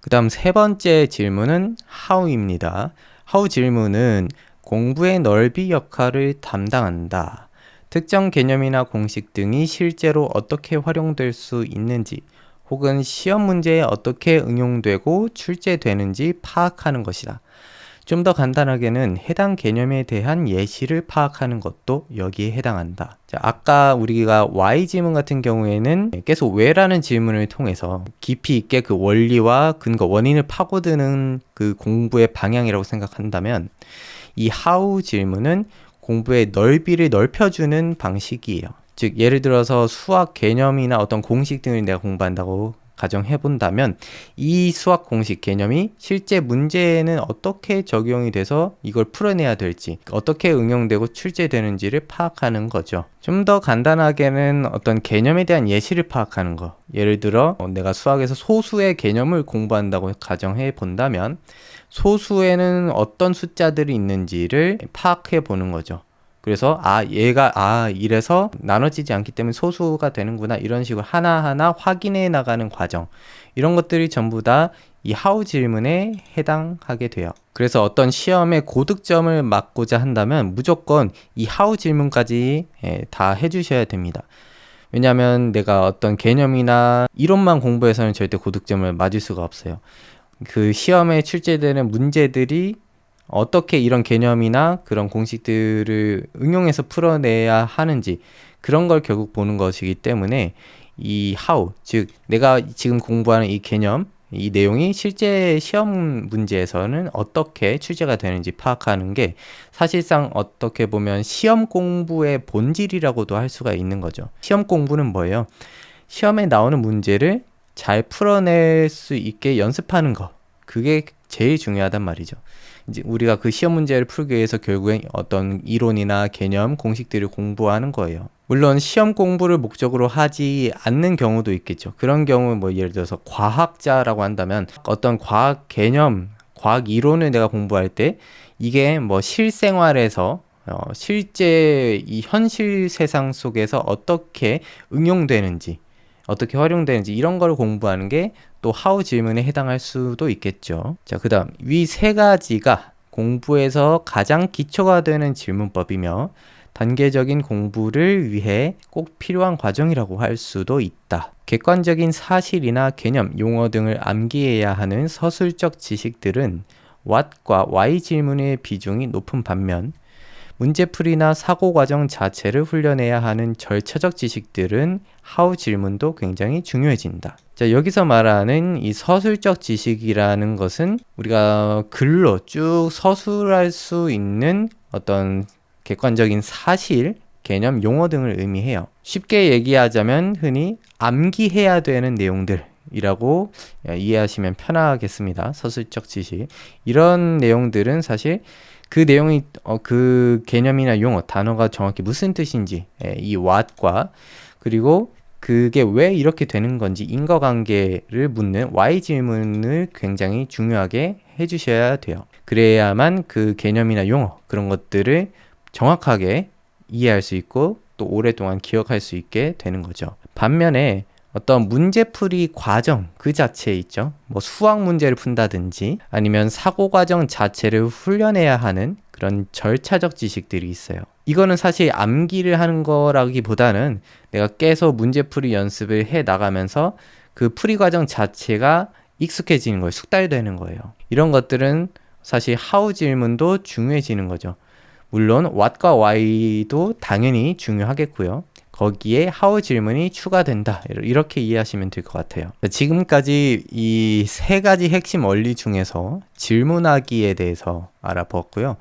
그 다음 세 번째 질문은 how입니다. how 질문은 공부의 넓이 역할을 담당한다. 특정 개념이나 공식 등이 실제로 어떻게 활용될 수 있는지 혹은 시험 문제에 어떻게 응용되고 출제되는지 파악하는 것이다. 좀 더 간단하게는 해당 개념에 대한 예시를 파악하는 것도 여기에 해당한다. 자, 아까 우리가 Y 지문 같은 경우에는 계속 왜라는 질문을 통해서 깊이 있게 그 원리와 근거, 원인을 파고드는 그 공부의 방향이라고 생각한다면 이 how 질문은 공부의 넓이를 넓혀주는 방식이에요. 즉 예를 들어서 수학 개념이나 어떤 공식 등을 내가 공부한다고 가정해 본다면 이 수학 공식 개념이 실제 문제에는 어떻게 적용이 돼서 이걸 풀어내야 될지, 어떻게 응용되고 출제되는지를 파악하는 거죠. 좀 더 간단하게는 어떤 개념에 대한 예시를 파악하는 거. 예를 들어 내가 수학에서 소수의 개념을 공부한다고 가정해 본다면 소수에는 어떤 숫자들이 있는지를 파악해 보는 거죠. 그래서 얘가 이래서 나눠지지 않기 때문에 소수가 되는구나, 이런 식으로 하나하나 확인해 나가는 과정, 이런 것들이 전부 다 이 how 질문에 해당하게 돼요. 그래서 어떤 시험에 고득점을 맞고자 한다면 무조건 이 how 질문까지 다 해주셔야 됩니다. 왜냐하면 내가 어떤 개념이나 이론만 공부해서는 절대 고득점을 맞을 수가 없어요. 그 시험에 출제되는 문제들이 어떻게 이런 개념이나 그런 공식들을 응용해서 풀어내야 하는지, 그런 걸 결국 보는 것이기 때문에 이 how, 즉 내가 지금 공부하는 이 개념, 이 내용이 실제 시험 문제에서는 어떻게 출제가 되는지 파악하는 게 사실상 어떻게 보면 시험 공부의 본질이라고도 할 수가 있는 거죠. 시험 공부는 뭐예요? 시험에 나오는 문제를 잘 풀어낼 수 있게 연습하는 거, 그게 제일 중요하단 말이죠. 이제 우리가 그 시험 문제를 풀기 위해서 결국엔 어떤 이론이나 개념, 공식들을 공부하는 거예요. 물론 시험 공부를 목적으로 하지 않는 경우도 있겠죠. 그런 경우 뭐 예를 들어서 과학자라고 한다면 어떤 과학 개념, 과학 이론을 내가 공부할 때 이게 뭐 실생활에서 실제 이 현실 세상 속에서 어떻게 응용되는지, 어떻게 활용되는지, 이런 걸 공부하는 게 또 how 질문에 해당할 수도 있겠죠. 자, 그 다음 위 세 가지가 공부에서 가장 기초가 되는 질문법이며 단계적인 공부를 위해 꼭 필요한 과정이라고 할 수도 있다. 객관적인 사실이나 개념, 용어 등을 암기해야 하는 서술적 지식들은 what과 why 질문의 비중이 높은 반면 문제풀이나 사고 과정 자체를 훈련해야 하는 절차적 지식들은 how 질문도 굉장히 중요해진다. 자, 여기서 말하는 이 서술적 지식이라는 것은 우리가 글로 쭉 서술할 수 있는 어떤 객관적인 사실, 개념, 용어 등을 의미해요. 쉽게 얘기하자면 흔히 암기해야 되는 내용들 이라고 이해하시면 편하겠습니다. 서술적 지식. 이런 내용들은 사실 그 내용이 그 개념이나 용어, 단어가 정확히 무슨 뜻인지, 이 what과 그리고 그게 왜 이렇게 되는 건지 인과관계를 묻는 why 질문을 굉장히 중요하게 해주셔야 돼요. 그래야만 그 개념이나 용어, 그런 것들을 정확하게 이해할 수 있고 또 오랫동안 기억할 수 있게 되는 거죠. 반면에 어떤 문제풀이 과정 그 자체에 있죠. 뭐 수학 문제를 푼다든지 아니면 사고 과정 자체를 훈련해야 하는 그런 절차적 지식들이 있어요. 이거는 사실 암기를 하는 거라기보다는 내가 계속 문제풀이 연습을 해 나가면서 그 풀이 과정 자체가 익숙해지는 거예요. 숙달되는 거예요. 이런 것들은 사실 how 질문도 중요해지는 거죠. 물론 what과 why도 당연히 중요하겠고요. 거기에 how 질문이 추가된다, 이렇게 이해하시면 될 것 같아요. 지금까지 이 세 가지 핵심 원리 중에서 질문하기에 대해서 알아보았고요.